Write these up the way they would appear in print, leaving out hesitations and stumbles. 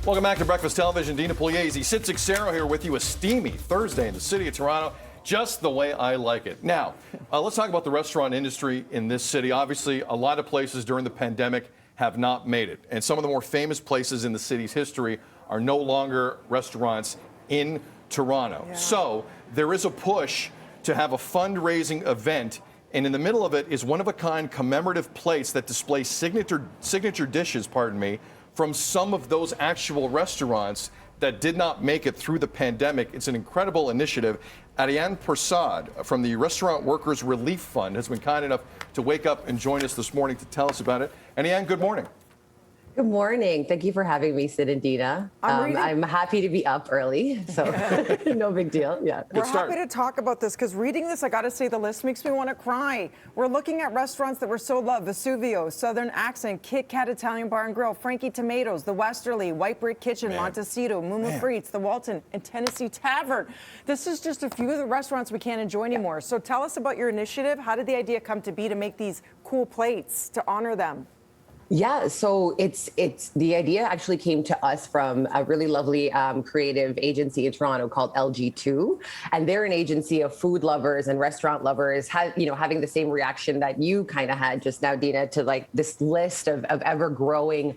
Welcome back to Breakfast Television. Dina Pugliese, Sid Sixero here with you. A steamy Thursday in the city of Toronto, just the way I like it. Now, let's talk about the restaurant industry in this city. Obviously, a lot of places during the pandemic have not made it. And some of the more famous places in the city's history are no longer restaurants in Toronto. Yeah. So there is a push to have a fundraising event. And in the middle of it is one-of-a-kind commemorative plates that display signature dishes, from some of those actual restaurants that did not make it through the pandemic. It's an incredible initiative. Ariane Prasad from the Restaurant Workers Relief Fund has been kind enough to wake up and join us this morning to tell us about it. Ariane, good morning. Good morning. Thank you for having me, Sid and Dina. I'm happy to be up early, so no big deal. Yeah, we're happy to talk about this because reading this, I got to say, the list makes me want to cry. We're looking at restaurants that were so loved: Vesuvio, Southern Accent, Kit Kat Italian Bar and Grill, Frankie Tomatoes, The Westerly, White Brick Kitchen, Montecito, Mumu Frites, The Walton, and Tennessee Tavern. This is just a few of the restaurants we can't enjoy anymore. So tell us about your initiative. How did the idea come to be to make these cool plates to honor them? Yeah, so it's the idea actually came to us from a really lovely creative agency in Toronto called LG2, and they're an agency of food lovers and restaurant lovers, having the same reaction that you kind of had just now, Dina, to like this list of ever growing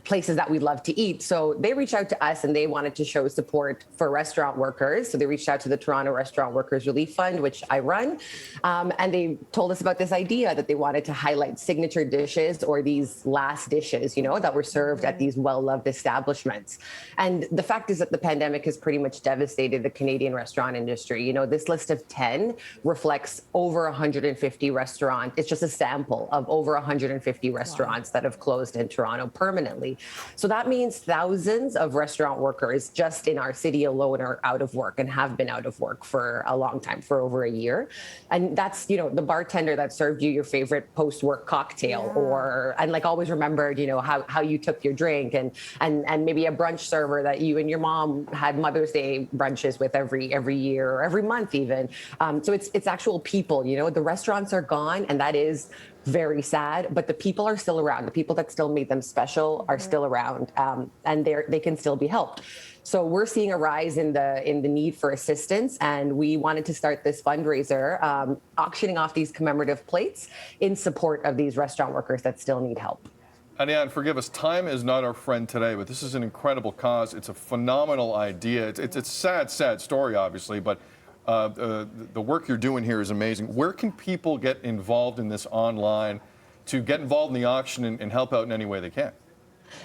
places that we love to eat. So they reached out to us and they wanted to show support for restaurant workers. So they reached out to the Toronto Restaurant Workers Relief Fund, which I run, and they told us about this idea that they wanted to highlight signature dishes or these last dishes, that were served at these well-loved establishments. And the fact is that the pandemic has pretty much devastated the Canadian restaurant industry. This list of 10 reflects over 150 restaurants. It's just a sample of over 150 restaurants that have closed in Toronto permanently. So that means thousands of restaurant workers just in our city alone are out of work and have been out of work for a long time, for over a year. And that's, the bartender that served you your favorite post-work cocktail and like always remembered, how you took your drink and maybe a brunch server that you and your mom had Mother's Day brunches with every year or every month even. So it's actual people, the restaurants are gone and that is very sad, but the people are still around. The people that still made them special are still around, and they can still be helped. So we're seeing a rise in the need for assistance, and we wanted to start this fundraiser, auctioning off these commemorative plates in support of these restaurant workers that still need help. Ariane, forgive us, time is not our friend today, but this is an incredible cause. It's a phenomenal idea. It's a sad story, obviously, but the work you're doing here is amazing. Where can people get involved in this online to get involved in the auction and help out in any way they can?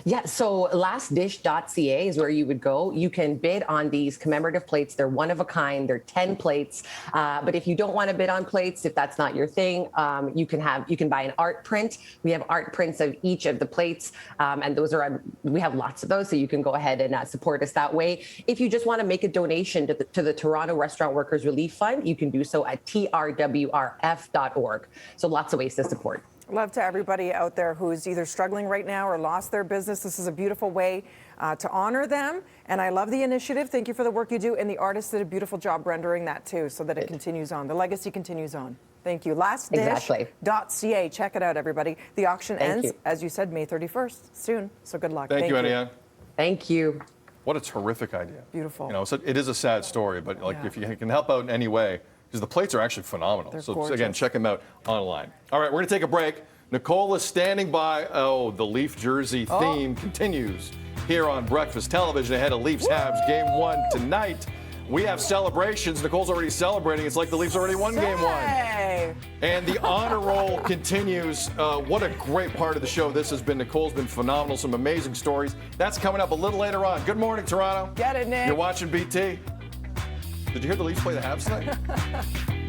Yeah, so lastdish.ca is where you would go. You can bid on these commemorative plates. They're one of a kind. They're 10 plates. But if you don't want to bid on plates, if that's not your thing, you can buy an art print. We have art prints of each of the plates, and we have lots of those, so you can go ahead and support us that way. If you just want to make a donation to the Toronto Restaurant Workers Relief Fund, you can do so at trwrf.org. So lots of ways to support. Love to everybody out there who's either struggling right now or lost their business. This is a beautiful way to honor them. And I love the initiative. Thank you for the work you do. And the artists did a beautiful job rendering that too, so that it continues on. The legacy continues on. Thank you. Lastdish.ca. Check it out, everybody. The auction ends, as you said, May 31st, soon. So good luck. Thank you, Ariane. Thank you. What a terrific idea. Beautiful. So it is a sad story, but if you can help out in any way, because the plates are actually phenomenal. They're so gorgeous. Again, check them out online. All right, we're going to take a break. Nicole is standing by. Oh, the Leaf jersey theme continues here on Breakfast Television ahead of Leafs-Habs Game 1 tonight. We have celebrations. Nicole's already celebrating. It's like the Leafs already won Game 1. And the honor roll continues. What a great part of the show this has been. Nicole's been phenomenal. Some amazing stories. That's coming up a little later on. Good morning, Toronto. Get it, Nick. You're watching BT. Did you hear the Leafs play the Habs tonight?